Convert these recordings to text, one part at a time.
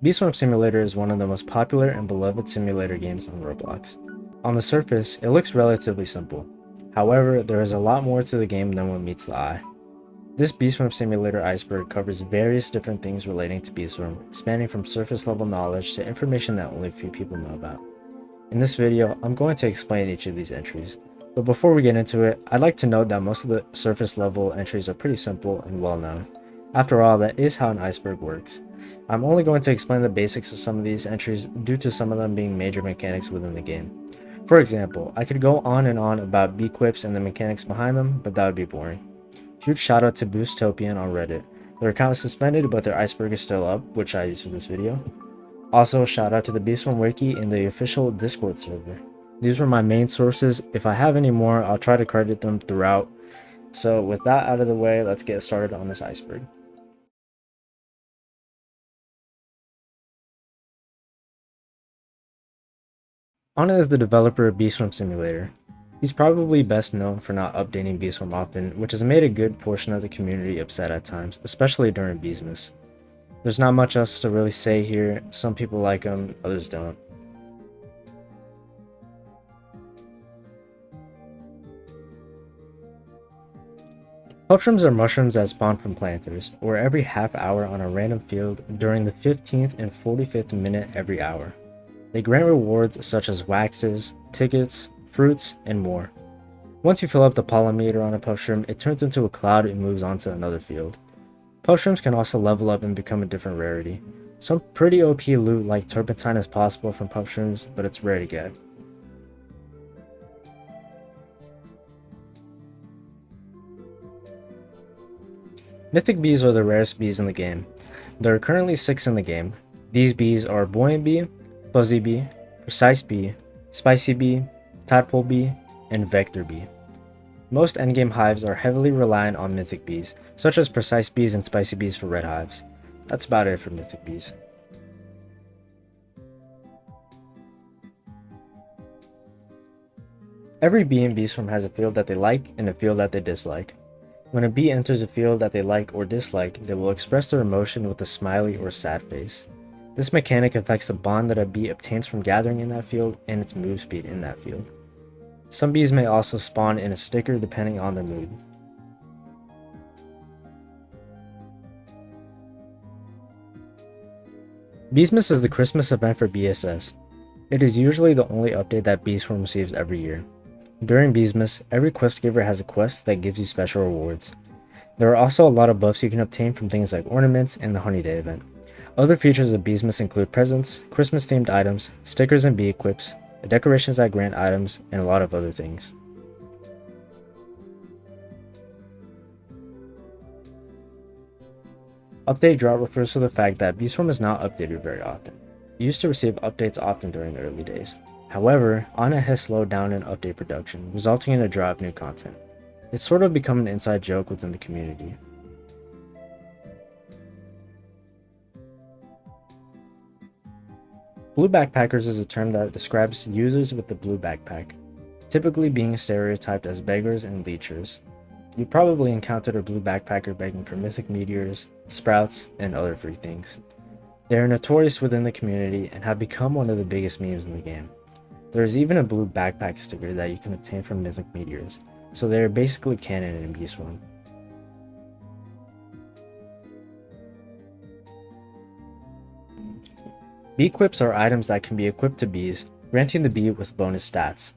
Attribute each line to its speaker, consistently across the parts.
Speaker 1: Bee Swarm Simulator is one of the most popular and beloved simulator games on Roblox. On the surface, it looks relatively simple. However, there is a lot more to the game than what meets the eye. This Bee Swarm Simulator Iceberg covers various different things relating to Bee Swarm, spanning from surface level knowledge to information that only a few people know about. In this video, I'm going to explain each of these entries. But before we get into it, I'd like to note that most of the surface level entries are pretty simple and well known. After all, that is how an iceberg works. I'm only going to explain the basics of some of these entries due to some of them being major mechanics within the game. For example, I could go on and on about bee quips and the mechanics behind them, but that would be boring. Huge shout out to Boostopian on Reddit. Their account is suspended, but their iceberg is still up, which I use for this video. Also, shout out to the Bee Swarm Wiki in the official Discord server. These were my main sources. If I have any more, I'll try to credit them throughout. So with that out of the way, let's get started on this iceberg. Anna is the developer of Bee Swarm Simulator. He's probably best known for not updating Bee Swarm often, which has made a good portion of the community upset at times, especially during Beesmas. There's not much else to really say here. Some people like him, others don't. Mushrooms are mushrooms that spawn from planters, or every half hour on a random field during the 15th and 45th minute every hour. They grant rewards such as waxes, tickets, fruits, and more. Once you fill up the pollen meter on a mushroom, it turns into a cloud and moves on to another field. Mushrooms can also level up and become a different rarity. Some pretty OP loot like turpentine is possible from mushrooms, but it's rare to get. Mythic bees are the rarest bees in the game. There are currently 6 in the game. These bees are Buoyant Bee, Fuzzy Bee, Precise Bee, Spicy Bee, Tadpole Bee, and Vector Bee. Most endgame hives are heavily reliant on mythic bees, such as Precise Bees and Spicy Bees for red hives. That's about it for mythic bees. Every bee in Bee Swarm has a field that they like and a field that they dislike. When a bee enters a field that they like or dislike, they will express their emotion with a smiley or sad face. This mechanic affects the bond that a bee obtains from gathering in that field and its move speed in that field. Some bees may also spawn in a sticker depending on their mood. Beesmas is the Christmas event for BSS. It is usually the only update that Bee Swarm receives every year. During Beesmas, every quest giver has a quest that gives you special rewards. There are also a lot of buffs you can obtain from things like ornaments and the Honey Day event. Other features of Beesmas include presents, Christmas-themed items, stickers and bee equips, decorations that grant items, and a lot of other things. Update drop refers to the fact that Bee Swarm is not updated very often. It used to receive updates often during the early days. However, Anna has slowed down in update production, resulting in a drop of new content. It's sort of become an inside joke within the community. Blue backpackers is a term that describes users with the blue backpack, typically being stereotyped as beggars and leechers. You probably encountered a blue backpacker begging for mythic meteors, sprouts, and other free things. They are notorious within the community and have become one of the biggest memes in the game. There is even a blue backpack sticker that you can obtain from mythic meteors, so they are basically canon in Bee Swarm. Bee quips are items that can be equipped to bees, granting the bee with bonus stats.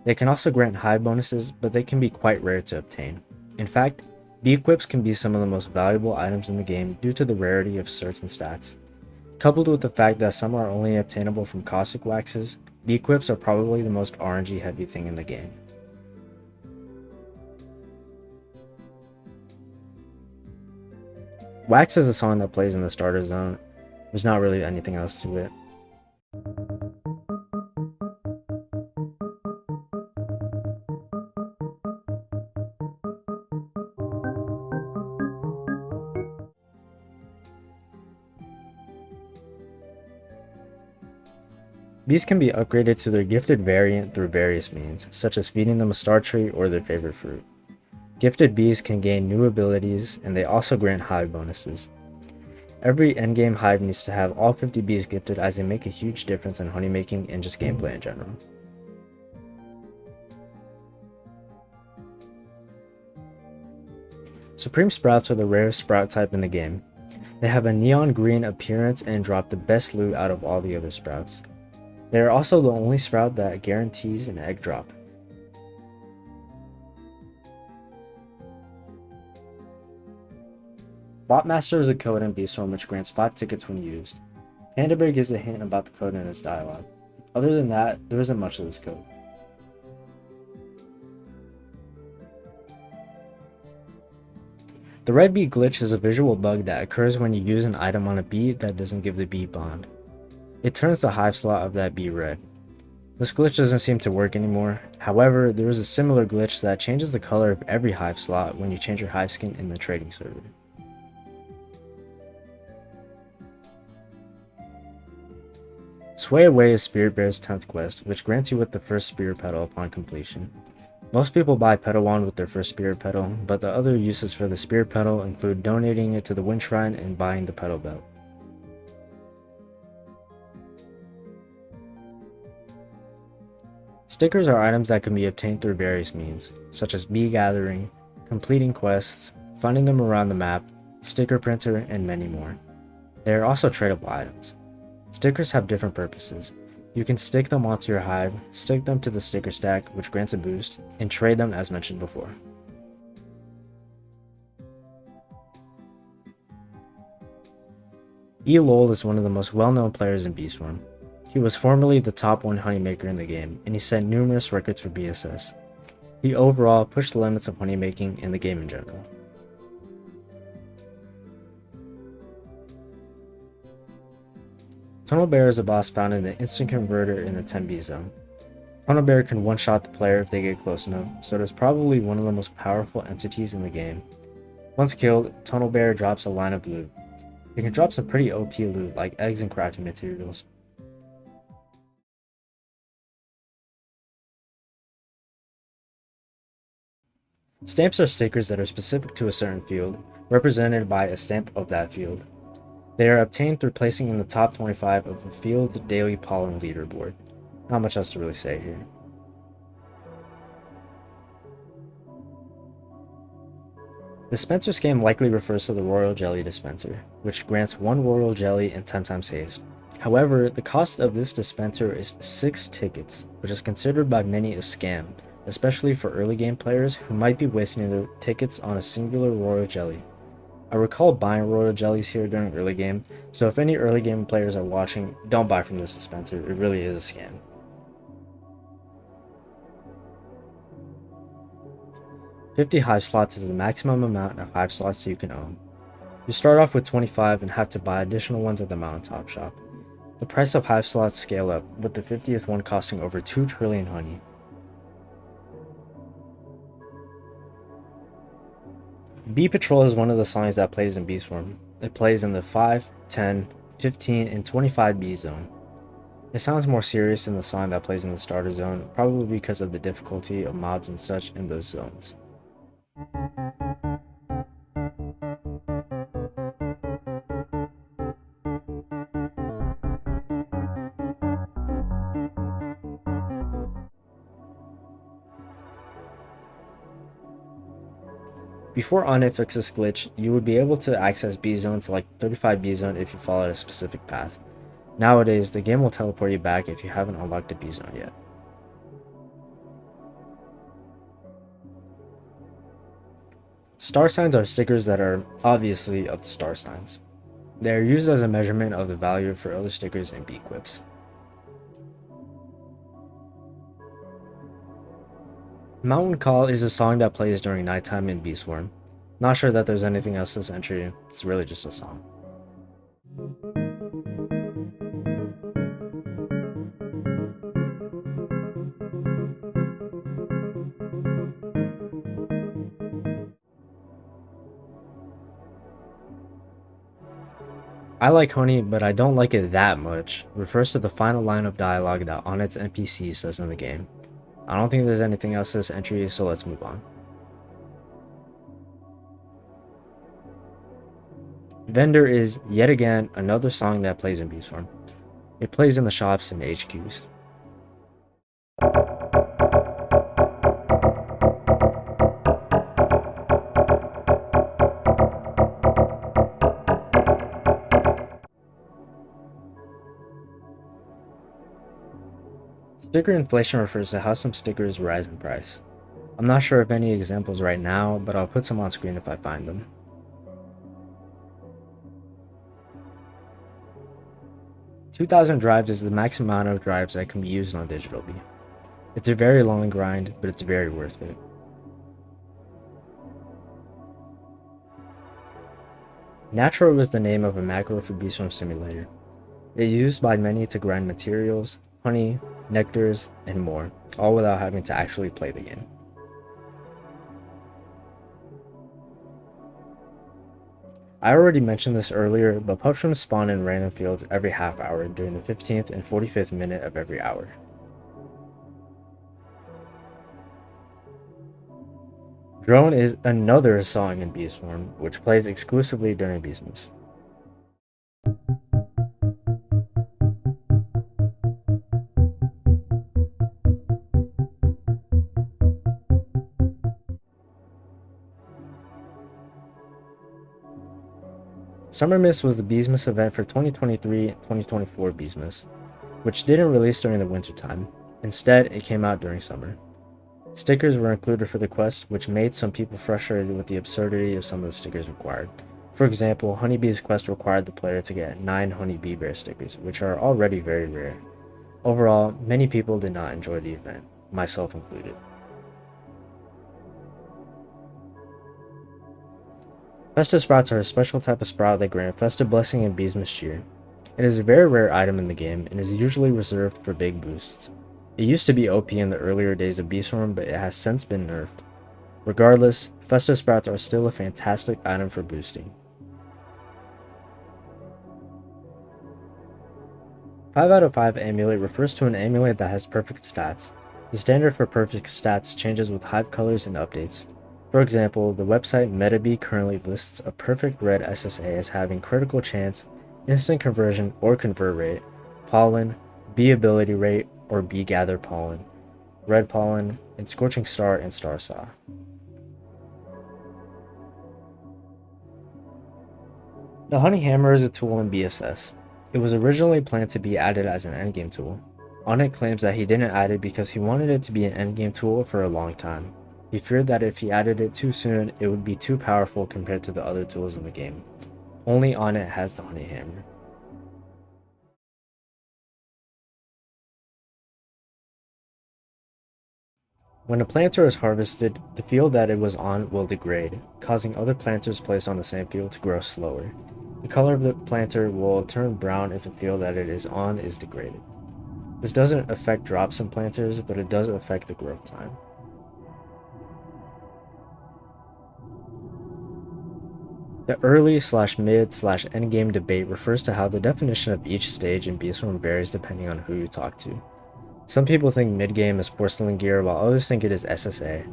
Speaker 1: They can also grant hive bonuses, but they can be quite rare to obtain. In fact, bee quips can be some of the most valuable items in the game due to the rarity of certain stats. Coupled with the fact that some are only obtainable from caustic waxes, bee quips are probably the most RNG heavy thing in the game. Wax is a song that plays in the starter zone. There's not really anything else to it. Bees can be upgraded to their gifted variant through various means, such as feeding them a star tree or their favorite fruit. Gifted bees can gain new abilities, and they also grant hive bonuses. Every endgame hive needs to have all 50 bees gifted, as they make a huge difference in honey making and just gameplay in general. Supreme Sprouts are the rarest sprout type in the game. They have a neon green appearance and drop the best loot out of all the other sprouts. They are also the only sprout that guarantees an egg drop. Botmaster is a code in Bee Swarm which grants 5 tickets when used. Panda Bear gives a hint about the code in his dialogue. Other than that, there isn't much of this code. The red bee glitch is a visual bug that occurs when you use an item on a bee that doesn't give the bee bond. It turns the hive slot of that bee red. This glitch doesn't seem to work anymore. However, there is a similar glitch that changes the color of every hive slot when you change your hive skin in the trading server. Sway Away is Spirit Bear's 10th quest, which grants you with the first spirit petal upon completion. Most people buy Petal Wand with their first Spirit Petal, but the other uses for the Spirit Petal include donating it to the Wind Shrine and buying the Petal Belt. Stickers are items that can be obtained through various means, such as bee gathering, completing quests, finding them around the map, sticker printer, and many more. They are also tradable items. Stickers have different purposes. You can stick them onto your hive, stick them to the sticker stack, which grants a boost, and trade them as mentioned before. E-Lol is one of the most well-known players in Bee Swarm. He was formerly the top 1 honeymaker in the game, and he set numerous records for BSS. He overall pushed the limits of honeymaking in the game in general. Tunnel Bear is a boss found in the instant converter in the 10B zone. Tunnel Bear can one-shot the player if they get close enough, so it is probably one of the most powerful entities in the game. Once killed, Tunnel Bear drops a line of loot. It can drop some pretty OP loot like eggs and crafting materials. Stamps are stickers that are specific to a certain field, represented by a stamp of that field. They are obtained through placing in the top 25 of a field's daily pollen leaderboard. Not much else to really say here. Dispenser scam likely refers to the Royal Jelly dispenser, which grants 1 Royal Jelly and 10 times haste. However, the cost of this dispenser is 6 tickets, which is considered by many a scam, especially for early game players who might be wasting their tickets on a singular Royal Jelly. I recall buying Royal Jellies here during early game, so if any early game players are watching, don't buy from this dispenser, it really is a scam. $50 hive slots is the maximum amount of hive slots you can own. You start off with 25 and have to buy additional ones at the mountaintop shop. The price of hive slots scale up, with the 50th one costing over 2 trillion honey. Bee Patrol is one of the songs that plays in Bee Swarm. It plays in the 5, 10, 15, and 25 bee zone. It sounds more serious than the song that plays in the starter zone, probably because of the difficulty of mobs and such in those zones. Before Onyx fixed this glitch, you would be able to access bee zones like 35 bee zone if you followed a specific path. Nowadays, the game will teleport you back if you haven't unlocked a bee zone yet. Star signs are stickers that are obviously of the star signs. They are used as a measurement of the value for other stickers and bee quips. Mountain Call is a song that plays during nighttime in Bee Swarm. Not sure that there's anything else to this entry, it's really just a song. I like honey, but I don't like it that much refers to the final line of dialogue that Onyx NPC says in the game. I don't think there's anything else to this entry, so let's move on. Vendor is, yet again, another song that plays in Bee Swarm. It plays in the shops and HQs. Sticker inflation refers to how some stickers rise in price. I'm not sure of any examples right now, but I'll put some on screen if I find them. 2,000 drives is the max amount of drives that can be used on Digital Bee. It's a very long grind, but it's very worth it. Natural was the name of a macro for Bee Swarm Simulator. It is used by many to grind materials, honey, nectars, and more, all without having to actually play the game. I already mentioned this earlier, but pups spawn in random fields every half hour during the 15th and 45th minute of every hour. Drone is another song in Bee Swarm, which plays exclusively during Beesmas. Summer Miss was the Beesmas event for 2023-2024 Beesmas, which didn't release during the winter time. Instead, it came out during summer. Stickers were included for the quest, which made some people frustrated with the absurdity of some of the stickers required. For example, Honeybee's quest required the player to get 9 Honeybee Bear stickers, which are already very rare. Overall, many people did not enjoy the event, myself included. Festive Sprouts are a special type of sprout that grant festive blessing and Beesmas cheer. It is a very rare item in the game and is usually reserved for big boosts. It used to be OP in the earlier days of Bee Swarm, but it has since been nerfed. Regardless, Festive Sprouts are still a fantastic item for boosting. 5 out of 5 amulet refers to an amulet that has perfect stats. The standard for perfect stats changes with hive colors and updates. For example, the website MetaBee currently lists a perfect red SSA as having critical chance, instant conversion or convert rate, pollen, bee ability rate, or bee gather pollen, red pollen, and scorching star and star saw. The honey hammer is a tool in BSS. It was originally planned to be added as an endgame tool. Onnit claims that he didn't add it because he wanted it to be an endgame tool for a long time. He feared that if he added it too soon, it would be too powerful compared to the other tools in the game. Only Onnit has the honey hammer. When a planter is harvested, the field that it was on will degrade, causing other planters placed on the same field to grow slower. The color of the planter will turn brown if the field that it is on is degraded. This doesn't affect drops in planters, but it does affect the growth time. The early/mid/endgame debate refers to how the definition of each stage in Bee Swarm varies depending on who you talk to. Some people think mid-game is porcelain gear, while others think it is SSA.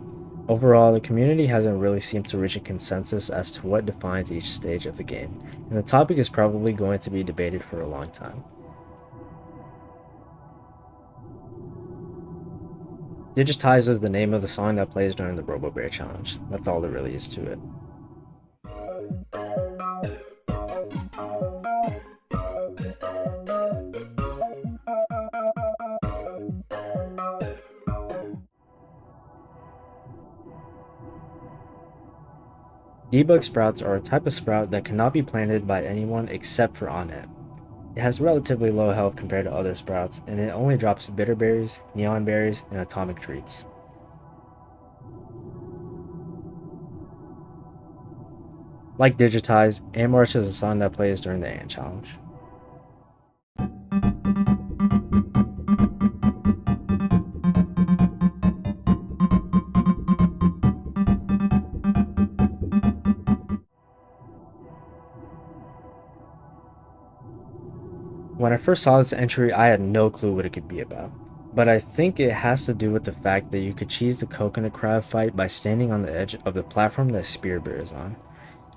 Speaker 1: Overall, the community hasn't really seemed to reach a consensus as to what defines each stage of the game, and the topic is probably going to be debated for a long time. Digitize is the name of the song that plays during the Robo Bear challenge. That's all there really is to it. Debug sprouts are a type of sprout that cannot be planted by anyone except for Onnit. It has relatively low health compared to other sprouts, and it only drops bitter berries, neon berries, and atomic treats. Like Digitize, Amarch is a song that plays during the Ant Challenge. When I first saw this entry, I had no clue what it could be about, but I think it has to do with the fact that you could cheese the coconut crab fight by standing on the edge of the platform that Spearbear is on.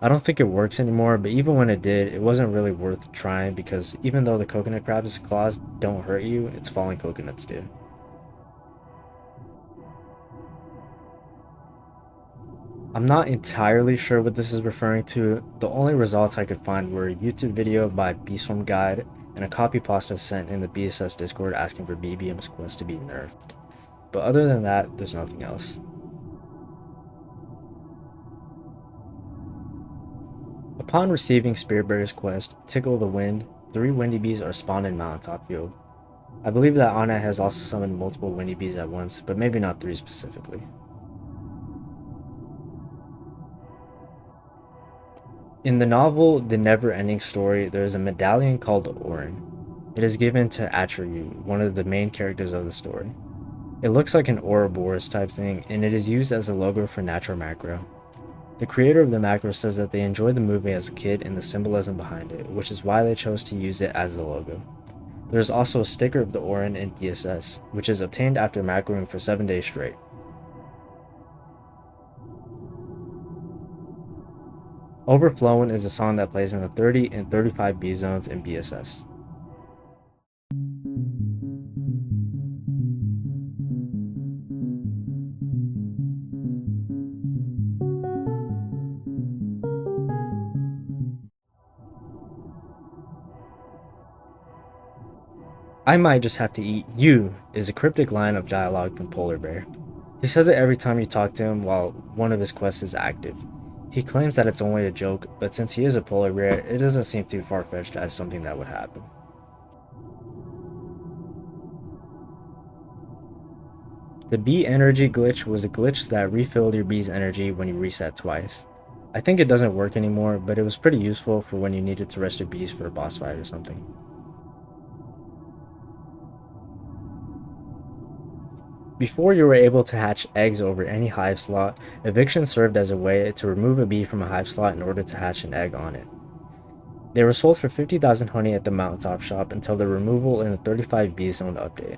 Speaker 1: I don't think it works anymore, but even when it did, it wasn't really worth trying because even though the coconut crab's claws don't hurt you, its falling coconuts do. I'm not entirely sure what this is referring to. The only results I could find were a YouTube video by Bee Swarm Guide and a copy pasta sent in the BSS Discord asking for BBM's quest to be nerfed. But other than that, there's nothing else. Upon receiving Spearbear's quest, Tickle the Wind, 3 Windy Bees are spawned in Mountaintop Field. I believe that Anna has also summoned multiple Windy Bees at once, but maybe not 3 specifically. In the novel The Never-Ending Story, there is a medallion called Orin. It is given to Atreyu, one of the main characters of the story. It looks like an Ouroboros type thing, and it is used as a logo for Natural Macro. The creator of the macro says that they enjoyed the movie as a kid and the symbolism behind it, which is why they chose to use it as the logo. There is also a sticker of the Orin in BSS, which is obtained after macroing for 7 days straight. Overflowin' is a song that plays in the 30 and 35 B zones in BSS. I might just have to eat you is a cryptic line of dialogue from Polar Bear. He says it every time you talk to him while one of his quests is active. He claims that it's only a joke, but since he is a polar bear, it doesn't seem too far-fetched as something that would happen. The bee energy glitch was a glitch that refilled your bee's energy when you reset twice. I think it doesn't work anymore, but it was pretty useful for when you needed to rest your bees for a boss fight or something. Before you were able to hatch eggs over any hive slot, eviction served as a way to remove a bee from a hive slot in order to hatch an egg on it. They were sold for 50,000 honey at the Mountaintop shop until their removal in the 35 bee zone update.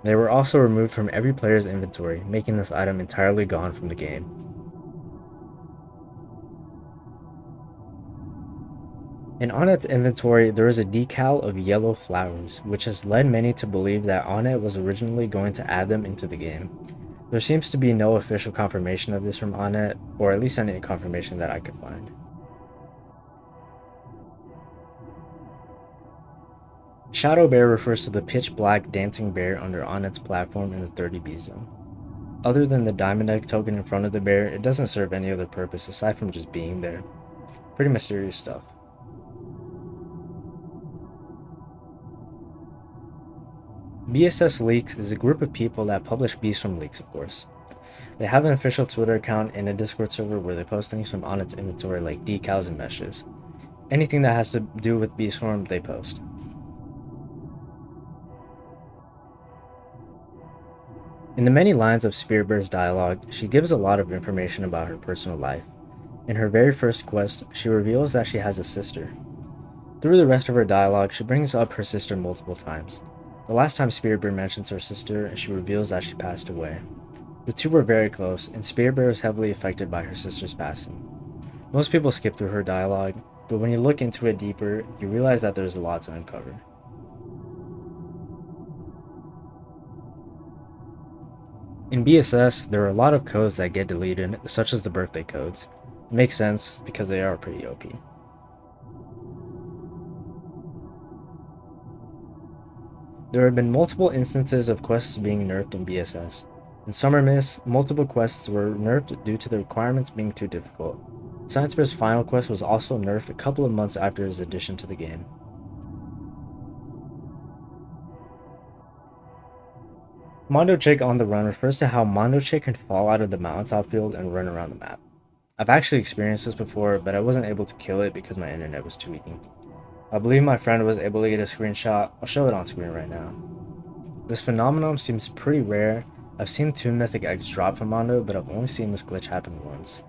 Speaker 1: They were also removed from every player's inventory, making this item entirely gone from the game. In Onnet's inventory, there is a decal of yellow flowers, which has led many to believe that Onnet was originally going to add them into the game. There seems to be no official confirmation of this from Onnet, or at least any confirmation that I could find. Shadow Bear refers to the pitch black dancing bear under Onnet's platform in the 30B zone. Other than the diamond egg token in front of the bear, it doesn't serve any other purpose aside from just being there. Pretty mysterious stuff. BSS Leaks is a group of people that publish Bee Swarm leaks, of course. They have an official Twitter account and a Discord server where they post things from Onnet's inventory like decals and meshes. Anything that has to do with Bee Swarm, they post. In the many lines of Spearbear's dialogue, she gives a lot of information about her personal life. In her very first quest, she reveals that she has a sister. Through the rest of her dialogue, she brings up her sister multiple times. The last time Spearbear mentions her sister, she reveals that she passed away. The two were very close, and Spearbear was heavily affected by her sister's passing. Most people skip through her dialogue, but when you look into it deeper, you realize that there's a lot to uncover. In BSS, there are a lot of codes that get deleted, such as the birthday codes. It makes sense, because they are pretty OP. There have been multiple instances of quests being nerfed in BSS. In Summer Miss, multiple quests were nerfed due to the requirements being too difficult. Science Bear's final quest was also nerfed a couple of months after his addition to the game. Mondo Chick on the Run refers to how Mondo Chick can fall out of the mountaintop field and run around the map. I've actually experienced this before, but I wasn't able to kill it because my internet was too weak. I believe my friend was able to get a screenshot. I'll show it on screen right now. This phenomenon seems pretty rare. I've seen 2 mythic eggs drop from Mondo, but I've only seen this glitch happen once.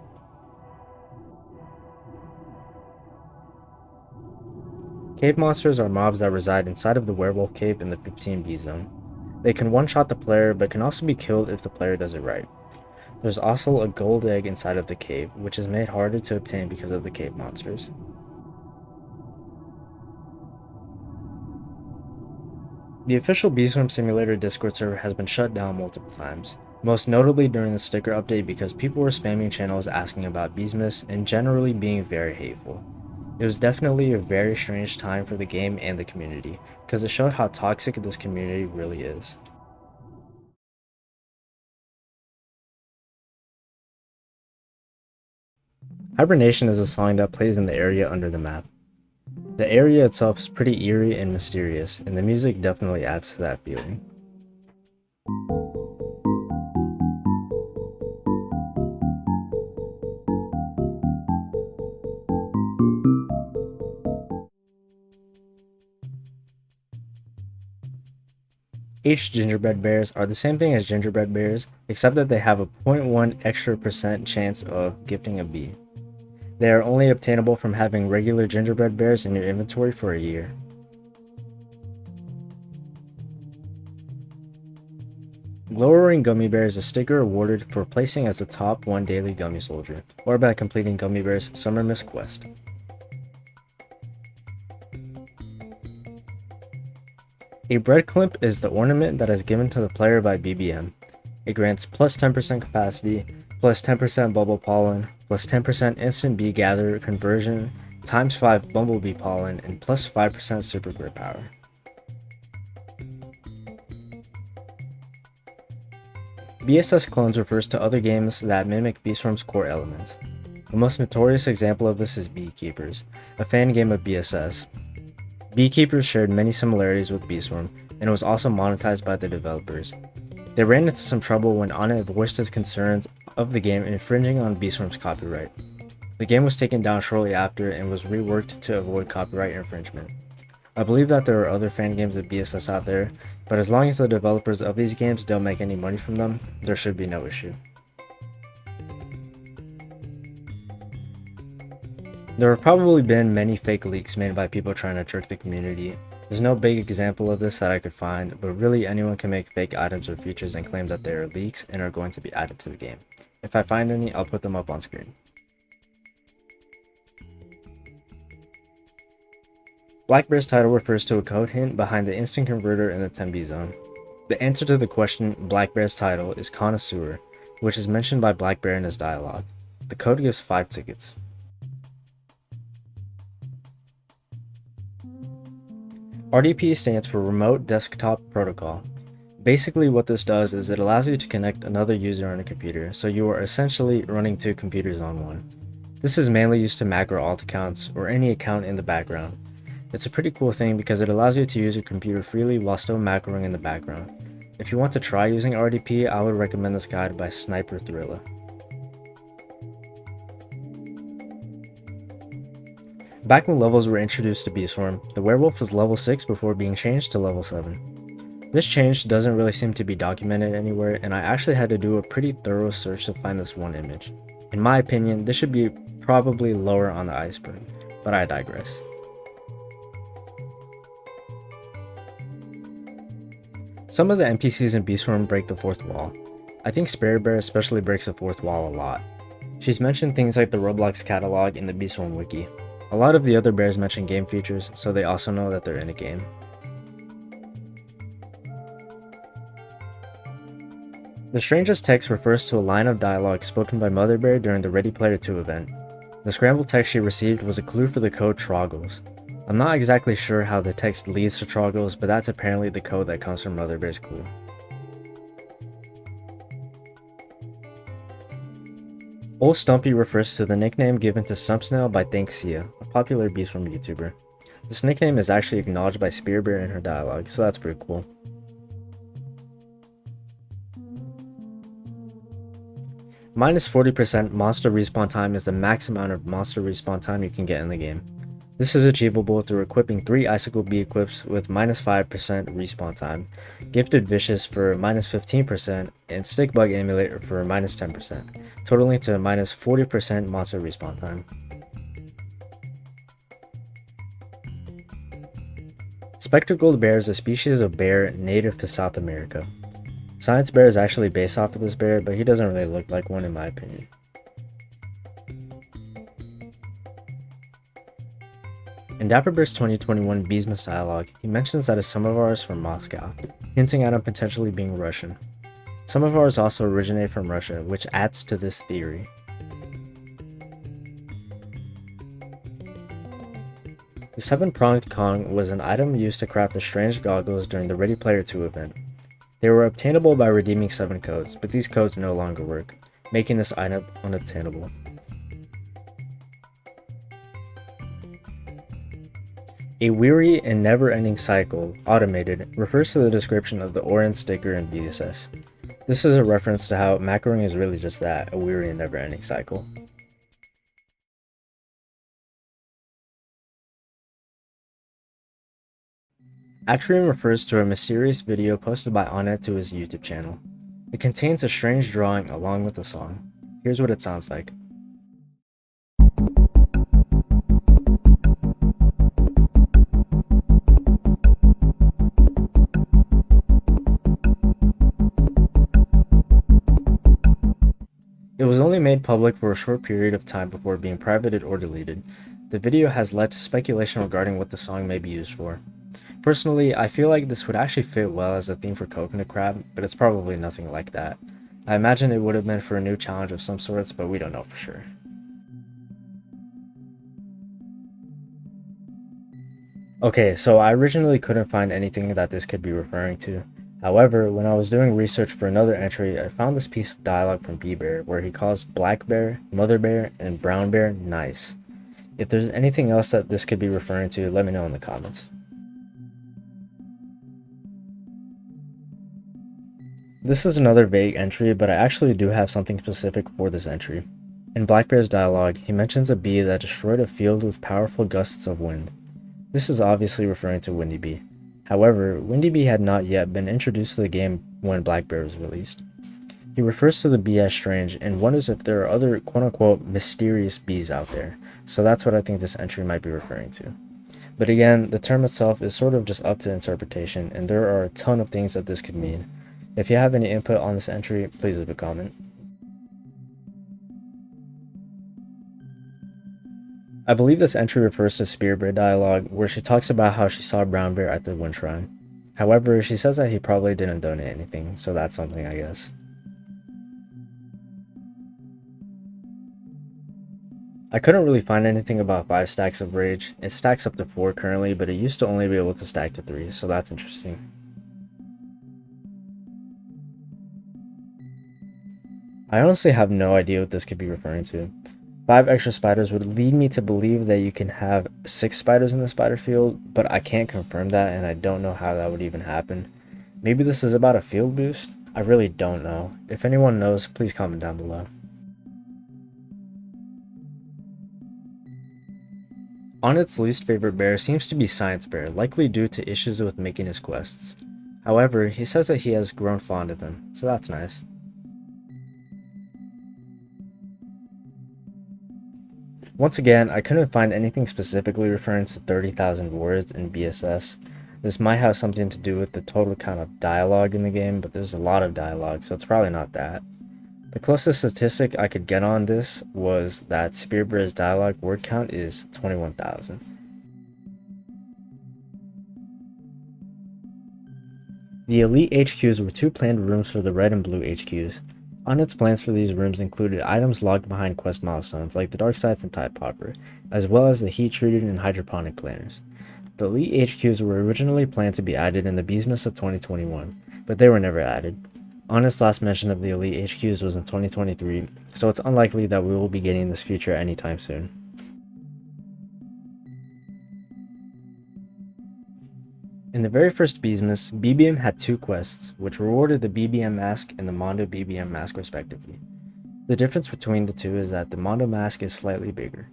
Speaker 1: Cave monsters are mobs that reside inside of the werewolf cave in the 15B zone. They can one-shot the player, but can also be killed if the player does it right. There's also a gold egg inside of the cave, which is made harder to obtain because of the cave monsters. The official Bee Swarm Simulator Discord server has been shut down multiple times, most notably during the sticker update because people were spamming channels asking about Beesmas and generally being very hateful. It was definitely a very strange time for the game and the community, because it showed how toxic this community really is. Hibernation is a song that plays in the area under the map. The area itself is pretty eerie and mysterious, and the music definitely adds to that feeling. H gingerbread bears are the same thing as gingerbread bears, except that they have a 0.1 extra % chance of gifting a bee. They are only obtainable from having regular gingerbread bears in your inventory for a year. Glowering Gummy Bear is a sticker awarded for placing as the top 1 daily gummy soldier, or by completing Gummy Bear's Summer Mist quest. A bread climp is the ornament that is given to the player by BBM. It grants plus 10% capacity, plus 10% bubble pollen, plus 10% instant bee gather conversion, times 5 bumblebee pollen, and plus 5% super grip power. BSS clones refers to other games that mimic Bee Swarm's core elements. The most notorious example of this is Beekeepers, a fan game of BSS. Beekeepers shared many similarities with Bee Swarm, and it was also monetized by the developers. They ran into some trouble when Onnit voiced his concerns of the game infringing on Bee Swarm's copyright. The game was taken down shortly after and was reworked to avoid copyright infringement. I believe that there are other fan games of BSS out there, but as long as the developers of these games don't make any money from them, there should be no issue. There have probably been many fake leaks made by people trying to trick the community. There's no big example of this that I could find, but really anyone can make fake items or features and claim that they are leaks and are going to be added to the game. If I find any, I'll put them up on screen. Black Bear's title refers to a code hint behind the instant converter in the 10B zone. The answer to the question Black Bear's title is Connoisseur, which is mentioned by Black Bear in his dialogue. The code gives 5 tickets. RDP stands for Remote Desktop Protocol. Basically what this does is it allows you to connect another user on a computer, so you are essentially running 2 computers on one. This is mainly used to macro alt accounts or any account in the background. It's a pretty cool thing because it allows you to use your computer freely while still macroing in the background. If you want to try using RDP, I would recommend this guide by Sniper Thrilla. Back when levels were introduced to Bee Swarm, the werewolf was level 6 before being changed to level 7. This change doesn't really seem to be documented anywhere, and I actually had to do a pretty thorough search to find this one image. In my opinion, this should be probably lower on the iceberg, but I digress. Some of the NPCs in Bee Swarm break the 4th wall. I think Spirit Bear especially breaks the 4th wall a lot. She's mentioned things like the Roblox catalog in the Bee Swarm wiki. A lot of the other bears mention game features, so they also know that they're in a game. The strangest text refers to a line of dialogue spoken by Mother Bear during the Ready Player 2 event. The scrambled text she received was a clue for the code Troggles. I'm not exactly sure how the text leads to Troggles, but that's apparently the code that comes from Mother Bear's clue. Old Stumpy refers to the nickname given to Stumpsnail by Thanksia, a popular Bee Swarm YouTuber. This nickname is actually acknowledged by Spirit Bear in her dialogue, so that's pretty cool. Minus 40% monster respawn time is the max amount of monster respawn time you can get in the game. This is achievable through equipping 3 Icicle Bee equips with minus 5% respawn time, Gifted Vicious for minus 15%, and Stick Bug Emulator for minus 10%, totaling to minus 40% monster respawn time. Spectacled bear is a species of bear native to South America. Science Bear is actually based off of this bear, but he doesn't really look like one in my opinion. In Dapper Bear's 2021 Beesmas dialogue, he mentions that his Samovar is from Moscow, hinting at him potentially being Russian. Samovars also originate from Russia, which adds to this theory. The 7-pronged Kong was an item used to craft the strange goggles during the Ready Player 2 event. They were obtainable by redeeming 7 codes, but these codes no longer work, making this item unobtainable. A weary and never-ending cycle, automated, refers to the description of the orange sticker in BSS. This is a reference to how macroing is really just that, a weary and never-ending cycle. Atrium refers to a mysterious video posted by Onet to his YouTube channel. It contains a strange drawing along with a song. Here's what it sounds like. It was only made public for a short period of time before being privated or deleted. The video has led to speculation regarding what the song may be used for. Personally, I feel like this would actually fit well as a theme for Coconut Crab, but it's probably nothing like that. I imagine it would have been for a new challenge of some sorts, but we don't know for sure. Okay, so I originally couldn't find anything that this could be referring to. However, when I was doing research for another entry, I found this piece of dialogue from Bee Bear where he calls Black Bear, Mother Bear, and Brown Bear nice. If there's anything else that this could be referring to, let me know in the comments. This is another vague entry, but I actually do have something specific for this entry. In Black Bear's dialogue, he mentions a bee that destroyed a field with powerful gusts of wind. This is obviously referring to Windy Bee. However, Windy Bee had not yet been introduced to the game when Black Bear was released. He refers to the bee as strange and wonders if there are other quote-unquote mysterious bees out there, so that's what I think this entry might be referring to. But again, the term itself is sort of just up to interpretation, and there are a ton of things that this could mean. If you have any input on this entry, please leave a comment. I believe this entry refers to Spear Bear dialogue, where she talks about how she saw Brown Bear at the Wind Shrine. However, she says that he probably didn't donate anything, so that's something, I guess. I couldn't really find anything about 5 stacks of Rage. It stacks up to 4 currently, but it used to only be able to stack to 3, so that's interesting. I honestly have no idea what this could be referring to. 5 extra spiders would lead me to believe that you can have 6 spiders in the spider field, but I can't confirm that and I don't know how that would even happen. Maybe this is about a field boost? I really don't know. If anyone knows, please comment down below. Onet's least favorite bear seems to be Science Bear, likely due to issues with making his quests. However, he says that he has grown fond of him, so that's nice. Once again, I couldn't find anything specifically referring to 30,000 words in BSS. This might have something to do with the total count of dialogue in the game, but there's a lot of dialogue, so it's probably not that. The closest statistic I could get on this was that Spear Bear's dialogue word count is 21,000. The Elite HQs were 2 planned rooms for the red and blue HQs. Onet's plans for these rooms included items logged behind quest milestones like the Dark Scythe and Tide Popper, as well as the heat-treated and hydroponic planners. The Elite HQs were originally planned to be added in the Beesmas of 2021, but they were never added. Onet's last mention of the Elite HQs was in 2023, so it's unlikely that we will be getting this feature anytime soon. In the very first Beesmas, BBM had 2 quests, which rewarded the BBM mask and the Mondo BBM mask respectively. The difference between the two is that the Mondo mask is slightly bigger.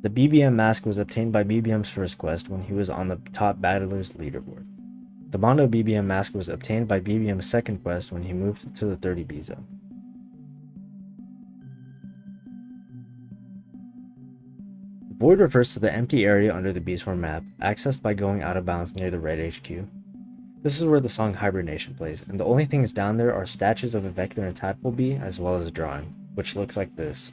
Speaker 1: The BBM mask was obtained by BBM's first quest when he was on the top battlers leaderboard. The Mondo BBM mask was obtained by BBM's second quest when he moved to the 30B zone. Void refers to the empty area under the Bee Swarm map, accessed by going out of bounds near the red HQ. This is where the song Hibernation plays, and the only things down there are statues of a vector and tadpole bee, as well as a drawing, which looks like this.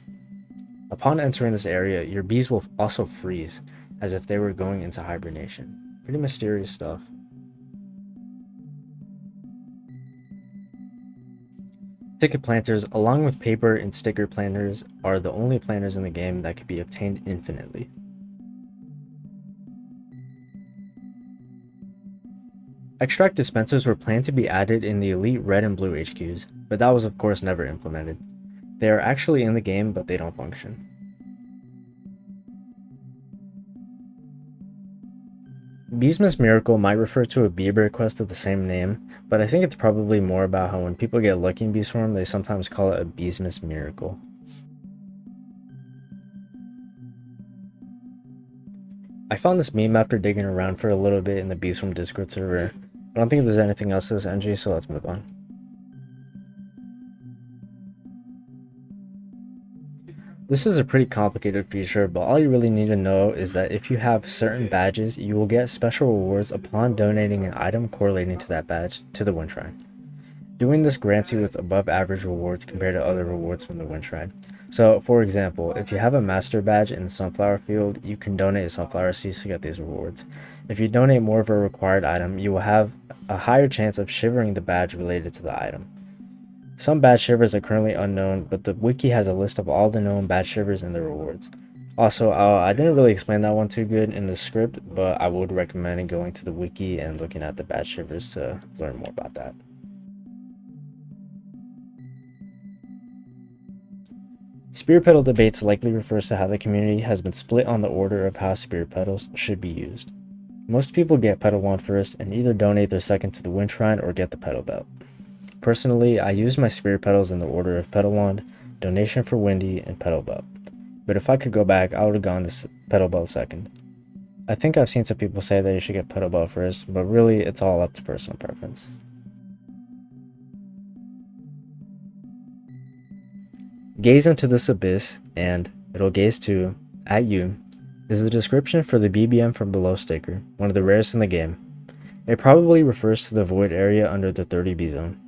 Speaker 1: Upon entering this area, your bees will also freeze, as if they were going into hibernation. Pretty mysterious stuff. Ticket planters, along with paper and sticker planters, are the only planters in the game that can be obtained infinitely. Extract dispensers were planned to be added in the Elite Red and Blue HQs, but that was of course never implemented. They are actually in the game, but they don't function. Beesmas Miracle might refer to a Bieber quest of the same name, but I think it's probably more about how when people get lucky in Bee Swarm, they sometimes call it a Beesmas Miracle. I found this meme after digging around for a little bit in the Bee Swarm Discord server. I don't think there's anything else to this entry, so let's move on. This is a pretty complicated feature, but all you really need to know is that if you have certain badges, you will get special rewards upon donating an item correlating to that badge to the Wind Shrine. Doing this grants you with above average rewards compared to other rewards from the Wind Shrine. So, for example, if you have a master badge in the sunflower field, you can donate sunflower seeds to get these rewards. If you donate more of a required item, you will have a higher chance of shivering the badge related to the item. Some badge shivers are currently unknown, but the wiki has a list of all the known badge shivers and their rewards. Also, I didn't really explain that one too good in the script, but I would recommend going to the wiki and looking at the badge shivers to learn more about that. Spear petal debates likely refers to how the community has been split on the order of how spear petals should be used. Most people get petal wand first and either donate their second to the Wind Shrine or get the petal belt. Personally, I use my spear petals in the order of petal wand, donation for Windy, and petal belt. But if I could go back, I would have gone this petal belt second. I think I've seen some people say that you should get petal belt first, but really it's all up to personal preference. Gaze into this abyss, and it'll gaze too, at you, is the description for the BBM from below sticker, one of the rarest in the game. It probably refers to the void area under the 30B zone.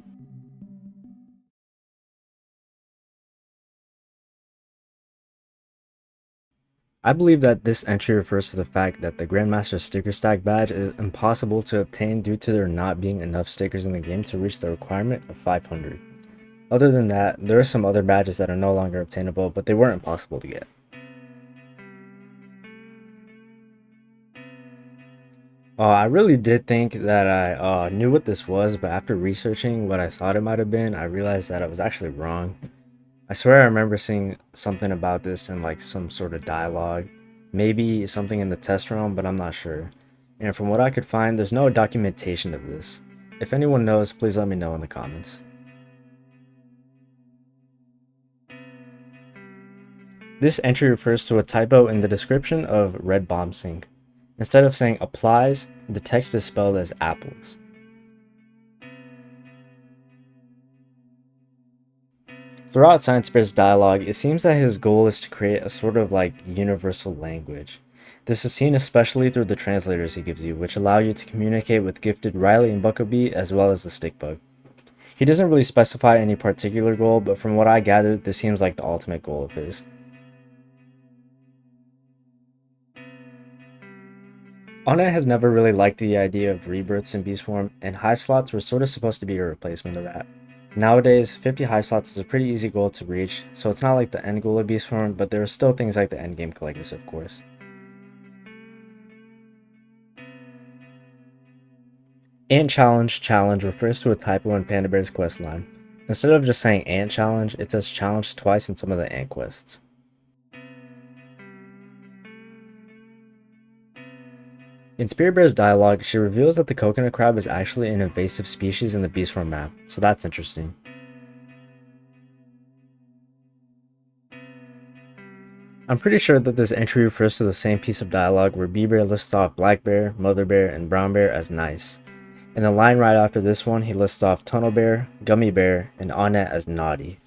Speaker 1: I believe that this entry refers to the fact that the Grandmaster sticker stack badge is impossible to obtain due to there not being enough stickers in the game to reach the requirement of 500. Other than that, there are some other badges that are no longer obtainable, but they weren't impossible to get. I really did think that I knew what this was, but after researching what I thought it might have been, I realized that I was actually wrong. I swear I remember seeing something about this in like some sort of dialogue, maybe something in the test realm, but I'm not sure. And from what I could find, there's no documentation of this. If anyone knows, please let me know in the comments. This entry refers to a typo in the description of Red Bomb Sink. Instead of saying applies, the text is spelled as apples. Throughout Science Bear's dialogue, it seems that his goal is to create a sort of like universal language. This is seen especially through the translators he gives you, which allow you to communicate with gifted Riley and Buckabee as well as the Stickbug. He doesn't really specify any particular goal, but from what I gathered, this seems like the ultimate goal of his. Onet has never really liked the idea of rebirths in Bee Swarm, and hive slots were sort of supposed to be a replacement of that. Nowadays, 50 hive slots is a pretty easy goal to reach, so it's not like the end goal of Bee Swarm, but there are still things like the endgame collectors, of course. Ant Challenge refers to a typo in Panda Bear's quest line. Instead of just saying Ant Challenge, it says challenge twice in some of the ant quests. In Spirit Bear's dialogue, she reveals that the coconut crab is actually an invasive species in the Bee Swarm map, so that's interesting. I'm pretty sure that this entry refers to the same piece of dialogue where Bee Bear lists off Black Bear, Mother Bear, and Brown Bear as nice. In the line right after this one, he lists off Tunnel Bear, Gummy Bear, and Onet as naughty.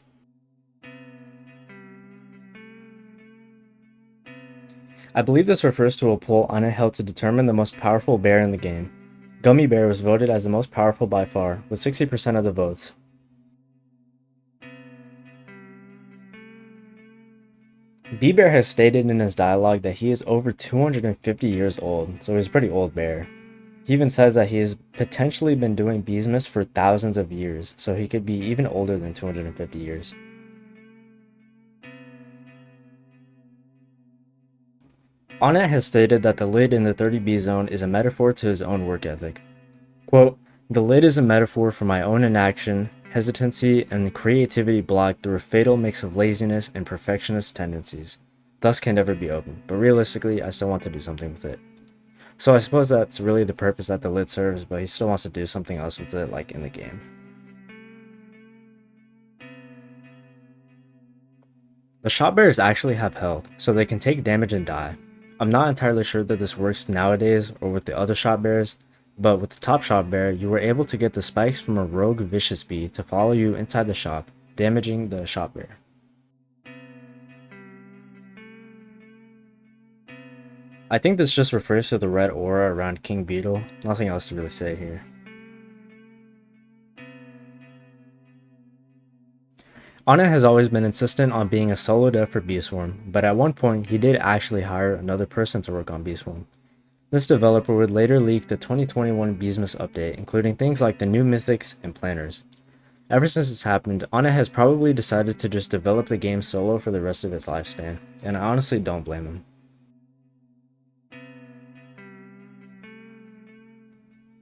Speaker 1: I believe this refers to a poll Onet held to determine the most powerful bear in the game. Gummy Bear was voted as the most powerful by far, with 60% of the votes. Bee Bear has stated in his dialogue that he is over 250 years old, so he's a pretty old bear. He even says that he has potentially been doing Beesmas for thousands of years, so he could be even older than 250 years. Onat has stated that the lid in the 30B zone is a metaphor to his own work ethic. Quote, "The lid is a metaphor for my own inaction, hesitancy, and the creativity blocked through a fatal mix of laziness and perfectionist tendencies. Thus can never be opened, but realistically, I still want to do something with it." So I suppose that's really the purpose that the lid serves, but he still wants to do something else with it, like in the game. The shop bears actually have health, so they can take damage and die. I'm not entirely sure that this works nowadays or with the other shop bears, but with the top shop bear, you were able to get the spikes from a rogue vicious bee to follow you inside the shop, damaging the shop bear. I think this just refers to the red aura around King Beetle, nothing else to really say here. Anna has always been insistent on being a solo dev for Bee Swarm, but at one point he did actually hire another person to work on Bee Swarm. This developer would later leak the 2021 Beesmas update, including things like the new mythics and planners. Ever since this happened, Anna has probably decided to just develop the game solo for the rest of its lifespan, and I honestly don't blame him.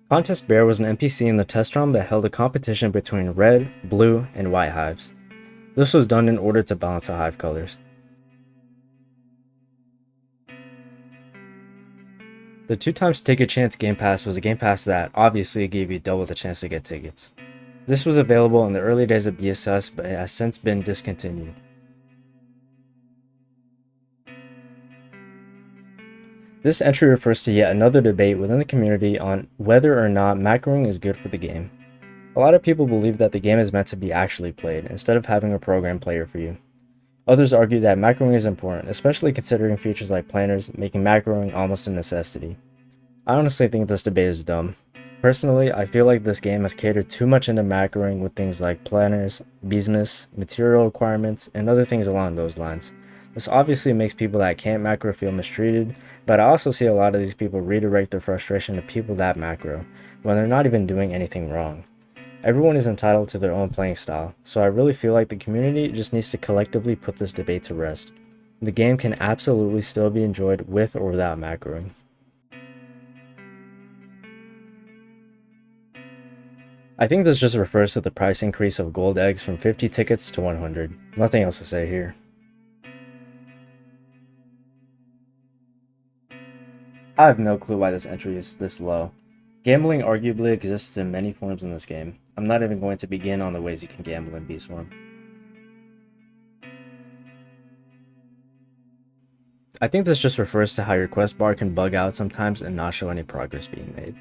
Speaker 1: Contest Bear was an NPC in the test realm that held a competition between red, blue, and white hives. This was done in order to balance the hive colors. The 2x Ticket Chance Game Pass was a game pass that obviously gave you double the chance to get tickets. This was available in the early days of BSS, but it has since been discontinued. This entry refers to yet another debate within the community on whether or not macroing is good for the game. A lot of people believe that the game is meant to be actually played, instead of having a program player for you. Others argue that macroing is important, especially considering features like planners, making macroing almost a necessity. I honestly think this debate is dumb. Personally, I feel like this game has catered too much into macroing with things like planners, Beesmas, material requirements, and other things along those lines. This obviously makes people that can't macro feel mistreated, but I also see a lot of these people redirect their frustration to people that macro, when they're not even doing anything wrong. Everyone is entitled to their own playing style, so I really feel like the community just needs to collectively put this debate to rest. The game can absolutely still be enjoyed with or without macroing. I think this just refers to the price increase of gold eggs from 50 tickets to 100. Nothing else to say here. I have no clue why this entry is this low. Gambling arguably exists in many forms in this game. I'm not even going to begin on the ways you can gamble in Bee Swarm. I think this just refers to how your quest bar can bug out sometimes and not show any progress being made.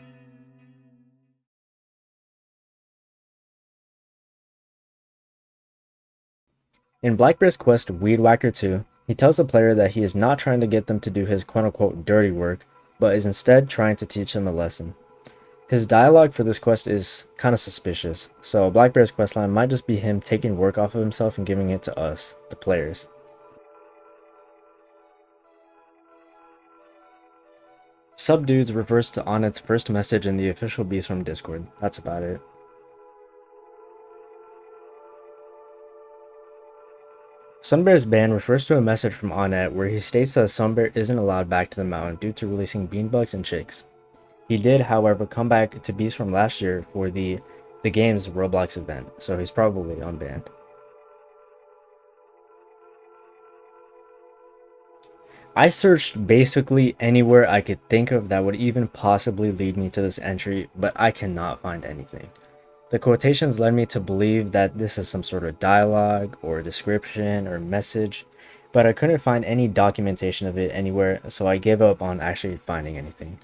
Speaker 1: In Blackbear's quest Weed Whacker 2, he tells the player that he is not trying to get them to do his quote-unquote dirty work, but is instead trying to teach them a lesson. His dialogue for this quest is kinda suspicious, so Blackbear's questline might just be him taking work off of himself and giving it to us, the players. Subdudes refers to Onet's first message in the official Bee Swarm Discord. That's about it. Sunbear's ban refers to a message from Onet where he states that Sunbear isn't allowed back to the mountain due to releasing beanbugs and chicks. He did, however, come back to Bee Swarm last year for the game's Roblox event, so he's probably unbanned. I searched basically anywhere I could think of that would even possibly lead me to this entry, but I cannot find anything. The quotations led me to believe that this is some sort of dialogue or description or message, but I couldn't find any documentation of it anywhere, so I gave up on actually finding anything.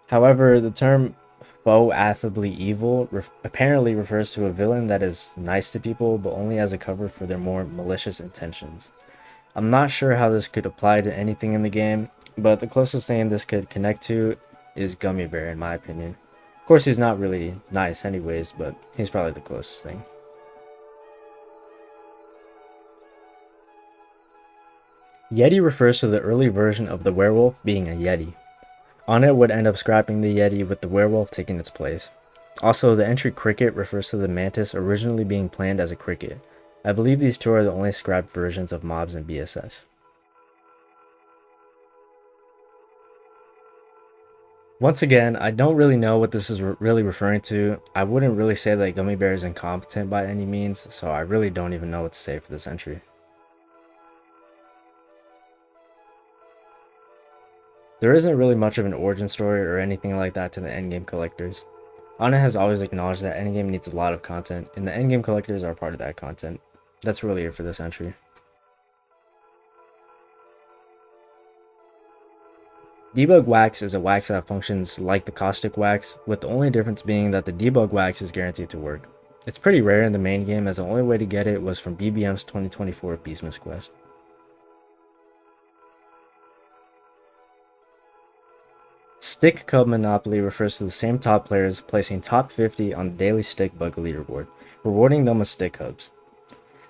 Speaker 1: However, the term foe affably evil apparently refers to a villain that is nice to people but only as a cover for their more malicious intentions. I'm not sure how this could apply to anything in the game, but the closest thing this could connect to is Gummy Bear in my opinion. Of course, he's not really nice anyways, but he's probably the closest thing. Yeti refers to the early version of the werewolf being a Yeti. On it would end up scrapping the Yeti with the werewolf taking its place. Also, the entry cricket refers to the mantis originally being planned as a cricket. I believe these two are the only scrapped versions of mobs in BSS. Once again, I don't really know what this is really referring to. I wouldn't really say that Gummy Bear is incompetent by any means, so I really don't even know what to say for this entry. There isn't really much of an origin story or anything like that to the endgame collectors. Ana has always acknowledged that endgame needs a lot of content, and the endgame collectors are part of that content. That's really it for this entry. Debug wax is a wax that functions like the caustic wax, with the only difference being that the debug wax is guaranteed to work. It's pretty rare in the main game, as the only way to get it was from BBM's 2024 Beastmas quest. Stick Cub Monopoly refers to the same top players placing top 50 on the daily stick bug leaderboard, rewarding them with stick cubs.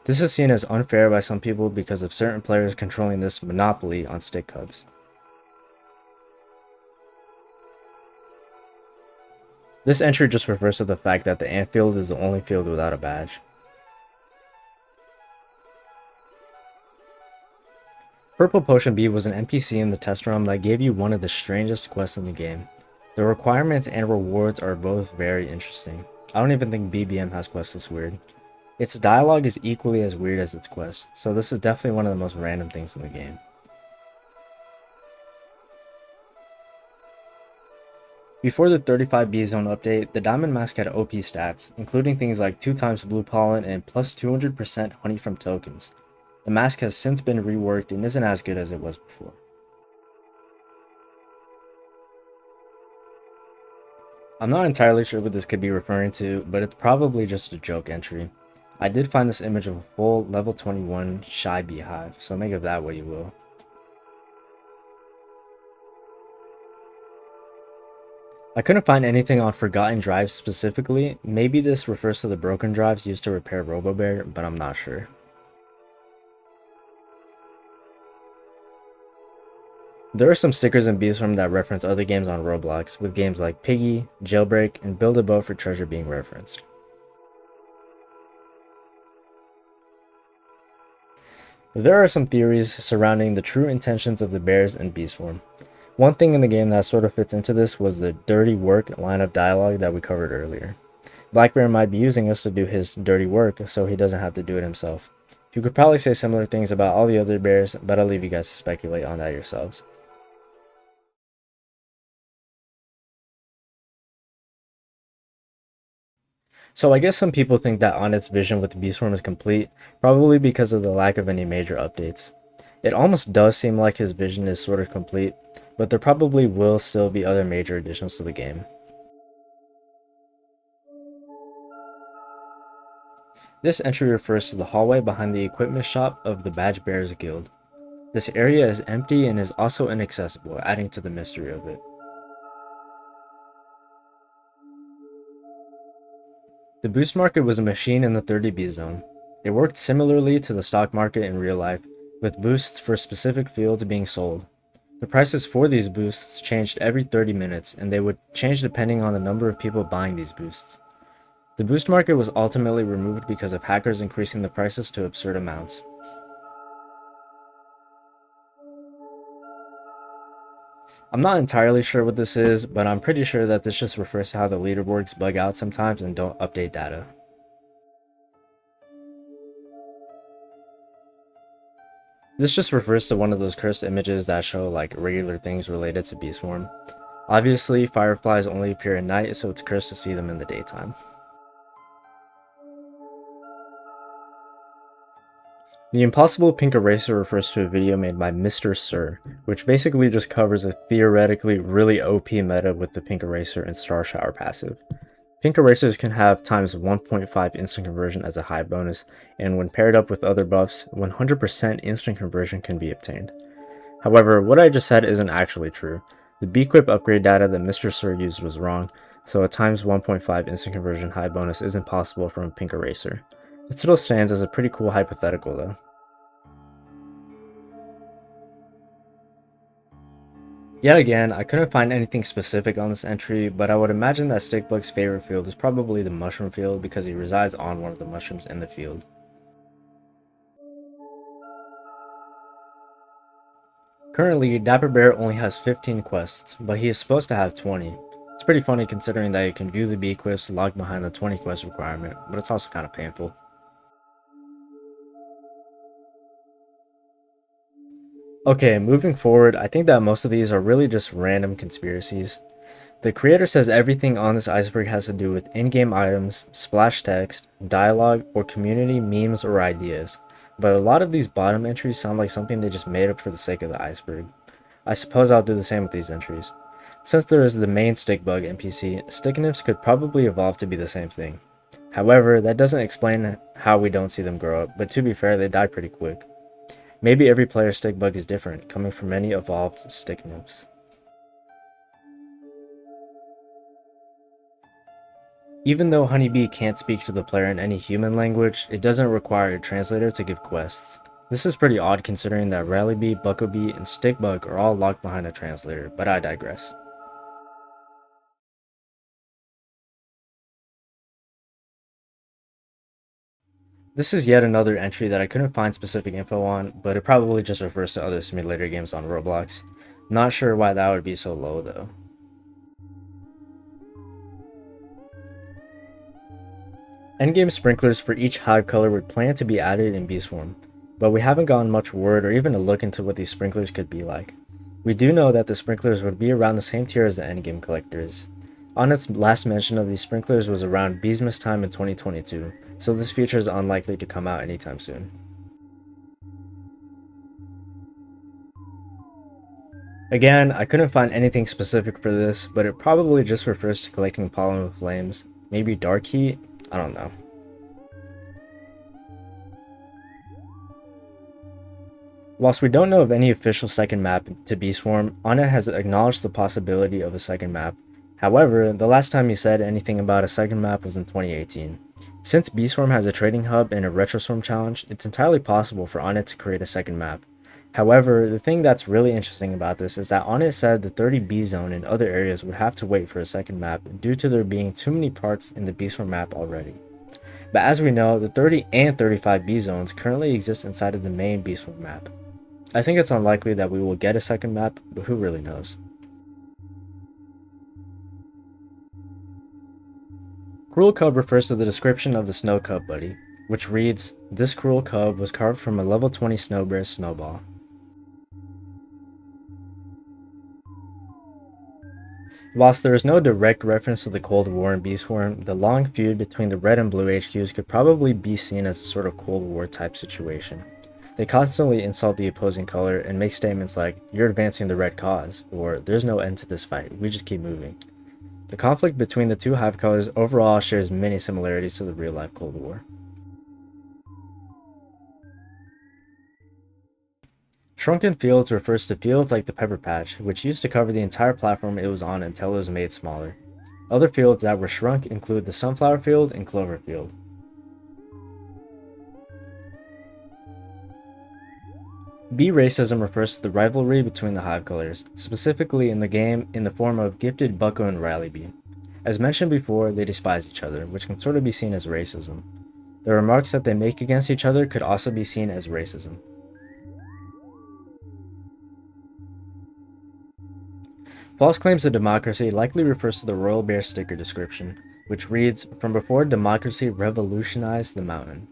Speaker 1: This is seen as unfair by some people because of certain players controlling this monopoly on stick cubs. This entry just refers to the fact that the ant field is the only field without a badge. Purple Potion Bee was an NPC in the test realm that gave you one of the strangest quests in the game. The requirements and rewards are both very interesting. I don't even think BBM has quests this weird. Its dialogue is equally as weird as its quests, so this is definitely one of the most random things in the game. Before the 35B zone update, the Diamond Mask had OP stats, including things like 2 times blue pollen and plus 200% honey from tokens. The mask has since been reworked and isn't as good as it was before. I'm not entirely sure what this could be referring to, but it's probably just a joke entry. I did find this image of a full level 21 shy beehive, so make of that what you will. I couldn't find anything on forgotten drives specifically. Maybe this refers to the broken drives used to repair RoboBear, but I'm not sure. There are some stickers in Bee Swarm that reference other games on Roblox, with games like Piggy, Jailbreak, and Build a Boat for Treasure being referenced. There are some theories surrounding the true intentions of the bears in Bee Swarm. One thing in the game that sort of fits into this was the dirty work line of dialogue that we covered earlier. Black Bear might be using us to do his dirty work so he doesn't have to do it himself. You could probably say similar things about all the other bears, but I'll leave you guys to speculate on that yourselves. So I guess some people think that Onnit's vision with the Bee Swarm is complete, probably because of the lack of any major updates. It almost does seem like his vision is sort of complete, but there probably will still be other major additions to the game. This entry refers to the hallway behind the equipment shop of the Badge Bearers Guild. This area is empty and is also inaccessible, adding to the mystery of it. The boost market was a machine in the 30B zone. It worked similarly to the stock market in real life, with boosts for specific fields being sold. The prices for these boosts changed every 30 minutes, and they would change depending on the number of people buying these boosts. The boost market was ultimately removed because of hackers increasing the prices to absurd amounts. I'm not entirely sure what this is, but I'm pretty sure that this just refers to how the leaderboards bug out sometimes and don't update data. This just refers to one of those cursed images that show like regular things related to Bee Swarm. Obviously, fireflies only appear at night, so it's cursed to see them in the daytime. The Impossible Pink Eraser refers to a video made by Mr. Sir, which basically just covers a theoretically really OP meta with the Pink Eraser and Star Shower passive. Pink Erasers can have times 1.5 instant conversion as a high bonus, and when paired up with other buffs, 100% instant conversion can be obtained. However, what I just said isn't actually true. The Beequip upgrade data that Mr. Sir used was wrong. so a times 1.5 instant conversion high bonus isn't possible from a pink eraser. It still stands as a pretty cool hypothetical though. Yet again, I couldn't find anything specific on this entry, but I would imagine that Stickbug's favorite field is probably the mushroom field because he resides on one of the mushrooms in the field. Currently, Dapper Bear only has 15 quests, but he is supposed to have 20. It's pretty funny considering that you can view the bee quests logged behind the 20 quest requirement, but it's also kind of painful. Okay, moving forward, I think that most of these are really just random conspiracies. The creator says everything on this iceberg has to do with in-game items, splash text, dialogue, or community memes or ideas, but a lot of these bottom entries sound like something they just made up for the sake of the iceberg. I suppose I'll do the same with these entries. Since there is the main Stickbug NPC, Sticknifs could probably evolve to be the same thing. However, that doesn't explain how we don't see them grow up, but to be fair, they die pretty quick. Maybe every player's Stickbug is different, coming from many evolved Sticknifs. Even though Honeybee can't speak to the player in any human language, it doesn't require a translator to give quests. This is pretty odd considering that Rallybee, Buckobee, and Stickbug are all locked behind a translator, but I digress. This is yet another entry that I couldn't find specific info on, but it probably just refers to other simulator games on Roblox. Not sure why that would be so low though. Endgame sprinklers for each hive color were planned to be added in Bee Swarm, but we haven't gotten much word or even a look into what these sprinklers could be like. We do know that the sprinklers would be around the same tier as the endgame collectors. Onnet's last mention of these sprinklers was around Beesmas time in 2022, so this feature is unlikely to come out anytime soon. Again, I couldn't find anything specific for this, but it probably just refers to collecting pollen with flames. Maybe dark heat? I don't know. Whilst we don't know of any official second map to Bee Swarm, Onnet has acknowledged the possibility of a second map. However, the last time he said anything about a second map was in 2018. Since Bee Swarm has a trading hub and a Retroswarm challenge, it's entirely possible for Onnet to create a second map. However, the thing that's really interesting about this is that Onnet said the 30B zone and other areas would have to wait for a second map due to there being too many parts in the Bee Swarm map already. But as we know, the 30 and 35B zones currently exist inside of the main Bee Swarm map. I think it's unlikely that we will get a second map, but who really knows. Cruel Cub refers to the description of the Snow Cub buddy, which reads, "This cruel cub was carved from a level 20 Snowbear Snowball." Whilst there is no direct reference to the Cold War in Bee Swarm, the long feud between the red and blue HQs could probably be seen as a sort of Cold War type situation. They constantly insult the opposing color and make statements like, "You're advancing the red cause," or "There's no end to this fight, we just keep moving." The conflict between the two hive colors overall shares many similarities to the real-life Cold War. Shrunken Fields refers to fields like the Pepper Patch, which used to cover the entire platform it was on until it was made smaller. Other fields that were shrunk include the Sunflower Field and Clover Field. Bee racism refers to the rivalry between the hive colors, specifically in the game in the form of gifted Bucko and Rallybee. As mentioned before, they despise each other, which can sort of be seen as racism. The remarks that they make against each other could also be seen as racism. False claims to democracy likely refers to the Royal Bear sticker description, which reads, "From before democracy revolutionized the mountain."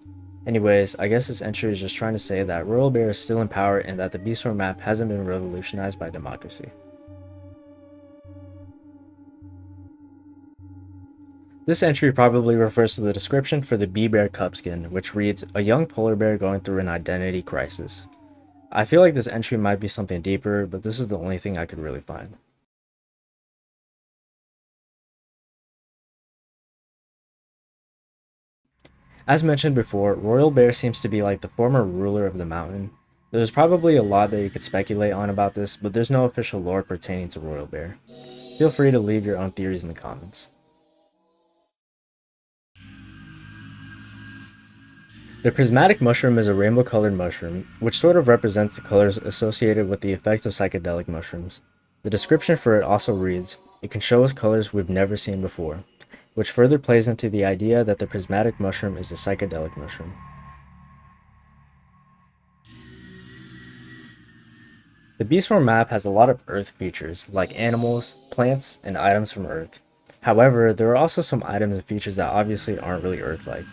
Speaker 1: Anyways, I guess this entry is just trying to say that Royal Bear is still in power and that the Bee Swarm map hasn't been revolutionized by democracy. This entry probably refers to the description for the Bee Bear Cup skin, which reads, "A young polar bear going through an identity crisis." I feel like this entry might be something deeper, but this is the only thing I could really find. As mentioned before, Royal Bear seems to be like the former ruler of the mountain. There's probably a lot that you could speculate on about this, but there's no official lore pertaining to Royal Bear. Feel free to leave your own theories in the comments. The prismatic mushroom is a rainbow-colored mushroom, which sort of represents the colors associated with the effects of psychedelic mushrooms. The description for it also reads, "It can show us colors we've never seen before," which further plays into the idea that the prismatic mushroom is a psychedelic mushroom. The Bee Swarm map has a lot of Earth features, like animals, plants, and items from Earth. However, there are also some items and features that obviously aren't really Earth-like.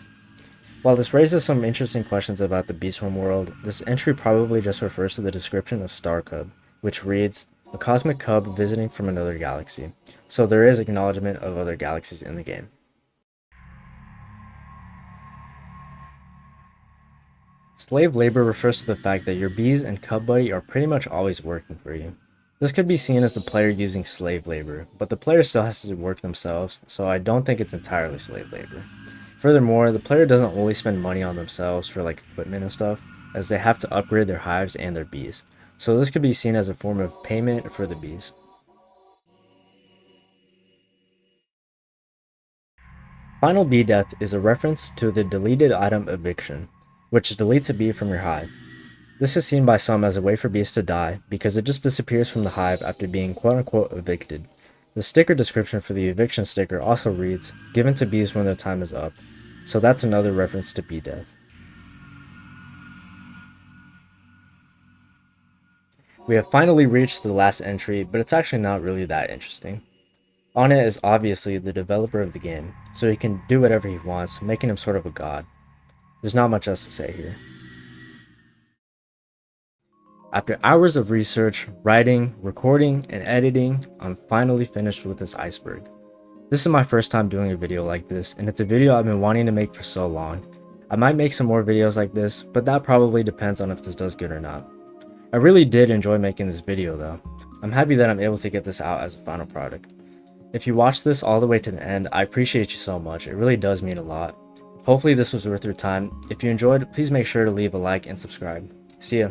Speaker 1: While this raises some interesting questions about the Bee Swarm world, this entry probably just refers to the description of Star Cub, which reads, "A cosmic cub visiting from another galaxy," so there is acknowledgement of other galaxies in the game. Slave labor refers to the fact that your bees and cub buddy are pretty much always working for you. This could be seen as the player using slave labor, but the player still has to work themselves, so I don't think it's entirely slave labor. Furthermore, the player doesn't only spend money on themselves for like equipment and stuff, as they have to upgrade their hives and their bees, so this could be seen as a form of payment for the bees. Final bee death is a reference to the deleted item eviction, which deletes a bee from your hive. This is seen by some as a way for bees to die because it just disappears from the hive after being quote-unquote evicted. The sticker description for the eviction sticker also reads, "Given to bees when their time is up," so that's another reference to bee death. We have finally reached the last entry, but it's actually not really that interesting. On it is obviously the developer of the game, so he can do whatever he wants, making him sort of a god. There's not much else to say here. After hours of research, writing, recording, and editing, I'm finally finished with this iceberg. This is my first time doing a video like this, and it's a video I've been wanting to make for so long. I might make some more videos like this, but that probably depends on if this does good or not. I really did enjoy making this video though. I'm happy that I'm able to get this out as a final product. If you watched this all the way to the end, I appreciate you so much. It really does mean a lot. Hopefully this was worth your time. If you enjoyed, please make sure to leave a like and subscribe. See ya.